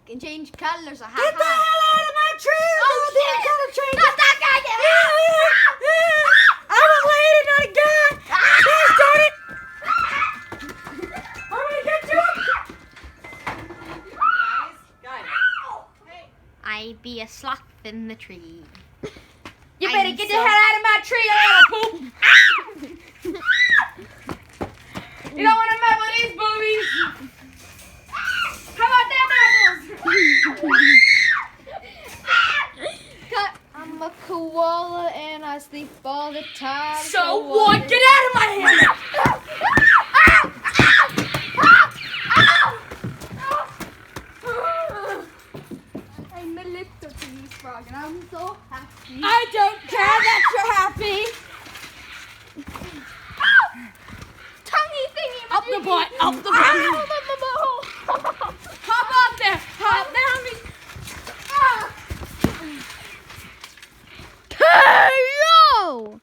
can change colours. Get the hell out of my tree! Oh, shit! Color change. That's that guy! I'm a lady, not a guy! Please, darn it! I'm gonna get you! Guys. I be a sloth in the tree. You I'm better get the so- hell out of my tree, or I'll poop! You don't want to mess with these boobies! How about them apples? I'm a koala and I sleep all the time. So what? Get out of my hand! I'm a little tree frog and I'm so happy. I don't care that you're happy! Tonguey thingy. Up the butt! Up the butt! Oh my